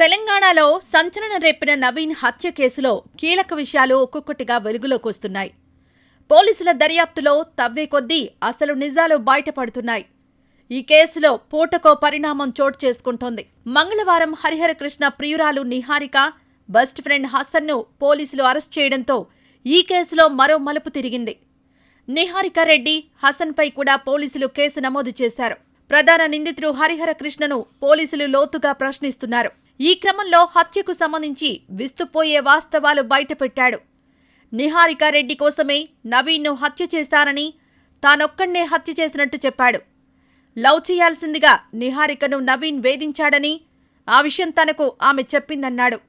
తెలంగాణలో సంచలనం రేపిన నవీన్ హత్య కేసులో కీలక విషయాలు ఒక్కొక్కటిగా వెలుగులోకి వస్తున్నాయి. పోలీసుల దర్యాప్తులో తవ్వే కొద్దీ అసలు నిజాలు బయటపడుతున్నాయి. ఈ కేసులో పూటకో పరిణామం చోటు చేసుకుంటోంది. మంగళవారం హరిహరకృష్ణ ప్రియురాలు నిహారిక, బెస్ట్ ఫ్రెండ్ హసన్ను పోలీసులు అరెస్ట్ చేయడంతో ఈ కేసులో మరో మలుపు తిరిగింది. నిహారిక రెడ్డి, హసన్పై కూడా పోలీసులు కేసు నమోదు చేశారు. ప్రధాన నిందితుడు హరిహరకృష్ణను పోలీసులు లోతుగా ప్రశ్నిస్తున్నారు. ఈ క్రమంలో హత్యకు సంబంధించి విస్తుపోయే వాస్తవాలు బయటపెట్టాడు. నిహారిక రెడ్డి కోసమే నవీన్ను హత్య చేశానని, తానొక్కడే హత్య చేసినట్టు చెప్పాడు. లవ్ చేయాల్సిందిగా నిహారికను నవీన్ వేధించాడని, ఆ విషయం తనకు ఆమె చెప్పిందన్నాడు.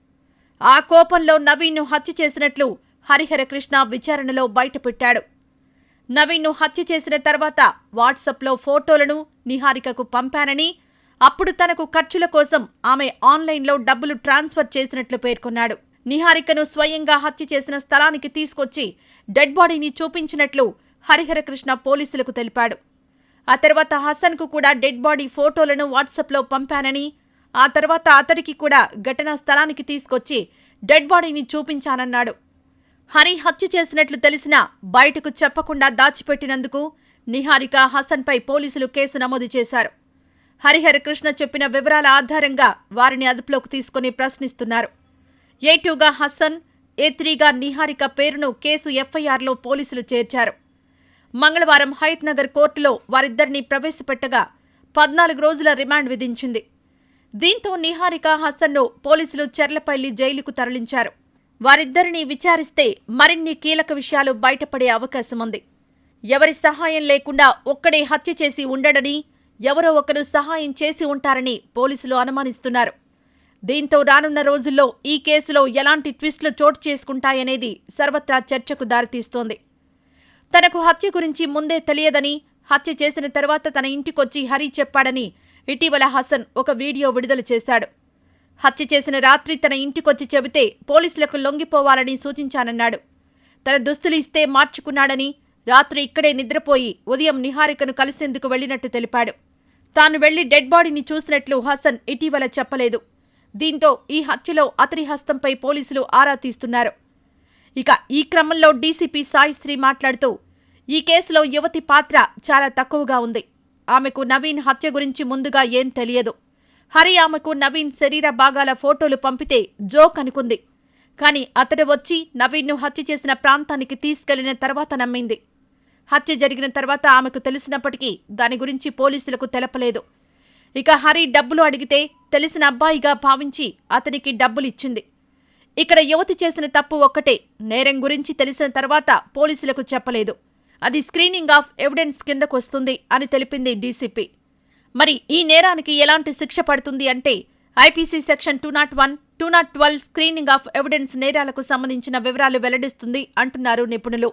ఆ కోపంలో నవీన్ను హత్య చేసినట్లు హరిహరకృష్ణ విచారణలో బయటపెట్టాడు. నవీన్ను హత్య చేసిన తర్వాత వాట్సాప్లో ఫోటోలను నిహారికకు పంపానని, అప్పుడు తనకు ఖర్చుల కోసం ఆమె ఆన్లైన్లో డబ్బులు ట్రాన్స్ఫర్ చేసినట్లు పేర్కొన్నాడు. నిహారికను స్వయంగా హత్య చేసిన స్థలానికి తీసుకొచ్చి డెడ్ బాడీని చూపించినట్లు హరిహరకృష్ణ పోలీసులకు తెలిపాడు. ఆ తర్వాత హసన్కు కూడా డెడ్ బాడీ ఫోటోలను వాట్సాప్లో పంపానని, ఆ తర్వాత అతడికి కూడా ఘటనా స్థలానికి తీసుకొచ్చి డెడ్ బాడీని చూపించానన్నాడు. హరి హత్య చేసినట్లు తెలిసినా బయటకు చెప్పకుండా దాచిపెట్టినందుకు నిహారిక, హసన్పై పోలీసులు కేసు నమోదు చేశారు. హరిహరకృష్ణ చెప్పిన వివరాల ఆధారంగా వారిని అదుపులోకి తీసుకుని ప్రశ్నిస్తున్నారు. ఏ2గా హసన్, ఏ3గా నిహారిక పేరును కేసు ఎఫ్ఐఆర్లో పోలీసులు చేర్చారు. మంగళవారం హయత్నగర్ కోర్టులో వారిద్దరినీ ప్రవేశపెట్టగా 14 రోజుల రిమాండ్ విధించింది. దీంతో నిహారిక, హసన్ను పోలీసులు చెర్లపల్లి జైలుకు తరలించారు. వారిద్దరినీ విచారిస్తే మరిన్ని కీలక విషయాలు బయటపడే అవకాశముంది. ఎవరి సహాయం లేకుండా ఒక్కడే హత్య చేసి ఉండడని, ఎవరో ఒకరు సహాయం చేసి ఉంటారని పోలీసులు అనుమానిస్తున్నారు. దీంతో రానున్న రోజుల్లో ఈ కేసులో ఎలాంటి ట్విస్టులు చోటు చేసుకుంటాయనేది సర్వత్రా చర్చకు దారితీస్తోంది. తనకు హత్య గురించి ముందే తెలియదని, హత్య చేసిన తర్వాత తన ఇంటికొచ్చి హరి చెప్పాడని ఇటీవల హసన్ ఒక వీడియో విడుదల చేశాడు. హత్య చేసిన రాత్రి తన ఇంటికొచ్చి చెబితే పోలీసులకు లొంగిపోవాలని సూచించానన్నాడు. తన దుస్తులు ఇస్తే మార్చుకున్నాడని, రాత్రి ఇక్కడే నిద్రపోయి ఉదయం నిహారికను కలిసేందుకు వెళ్లినట్టు తెలిపాడు. తాను వెళ్లి డెడ్ బాడీని చూసినట్లు హసన్ ఇటీవల చెప్పలేదు. దీంతో ఈ హత్యలో అతడి హస్తంపై పోలీసులు ఆరా తీస్తున్నారు. ఇక ఈ క్రమంలో డీసీపీ సాయిశ్రీ మాట్లాడుతూ, ఈ కేసులో యువతి పాత్ర చాలా తక్కువగా ఉంది. ఆమెకు నవీన్ హత్య గురించి ముందుగా ఏం తెలియదు. హరి ఆమెకు నవీన్ శరీర భాగాల ఫోటోలు పంపితే జోక్ అనుకుంది. కానీ అతడు వచ్చి నవీన్ను హత్య చేసిన ప్రాంతానికి తీసుకెళ్లిన తర్వాత నమ్మింది. హత్య జరిగిన తర్వాత ఆమెకు తెలిసినప్పటికీ దాని గురించి పోలీసులకు తెలపలేదు. ఇక హరి డబ్బులు అడిగితే తెలిసిన అబ్బాయిగా భావించి అతనికి డబ్బులిచ్చింది. ఇక్కడ యువతి చేసిన తప్పు ఒక్కటే, నేరం గురించి తెలిసిన తర్వాత పోలీసులకు చెప్పలేదు. అది స్క్రీనింగ్ ఆఫ్ ఎవిడెన్స్ కిందకొస్తుంది అని తెలిపింది డీసీపీ. మరి ఈ నేరానికి ఎలాంటి శిక్ష పడుతుంది అంటే IPC section 201, 212 screening of evidence నేరాలకు సంబంధించిన వివరాలు వెల్లడిస్తుంది అంటున్నారు నిపుణులు.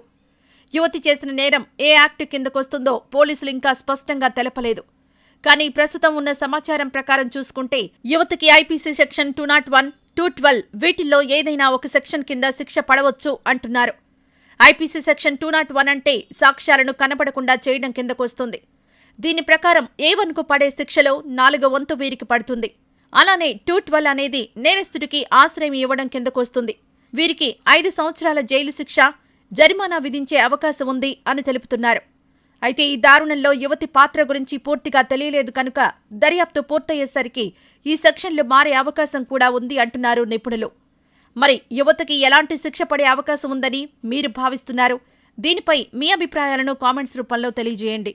యువతి చేసిన నేరం ఏ యాక్ట్ కిందకొస్తుందో పోలీసులు ఇంకా స్పష్టంగా తెలపలేదు. కానీ ప్రస్తుతం ఉన్న సమాచారం ప్రకారం చూసుకుంటే యువతికి ఐపీసీ సెక్షన్ 201, 212 వీటిల్లో ఏదైనా ఒక సెక్షన్ కింద శిక్ష పడవచ్చు అంటున్నారు. ఐపీసీ సెక్షన్ 201 అంటే సాక్ష్యాలను కనబడకుండా చేయడం కిందకొస్తుంది. దీని ప్రకారం A1కు పడే శిక్షలో 4వ వంతు వీరికి పడుతుంది. అలానే 212 అనేది నేరస్తుడికి ఆశ్రయం ఇవ్వడం కిందకొస్తుంది. వీరికి 5 సంవత్సరాల జైలు శిక్ష, జరిమానా విధించే అవకాశం ఉంది అని తెలుపుతున్నారు. అయితే ఈ దారుణంలో యువతి పాత్ర గురించి పూర్తిగా తెలియలేదు కనుక దర్యాప్తు పూర్తయ్యేసరికి ఈ సెక్షన్లు మారే అవకాశం కూడా ఉంది అంటున్నారు నిపుణులు. మరి యువతకి ఎలాంటి శిక్ష పడే అవకాశం ఉందని మీరు భావిస్తున్నారు? దీనిపై మీ అభిప్రాయాలను కామెంట్స్ రూపంలో తెలియజేయండి.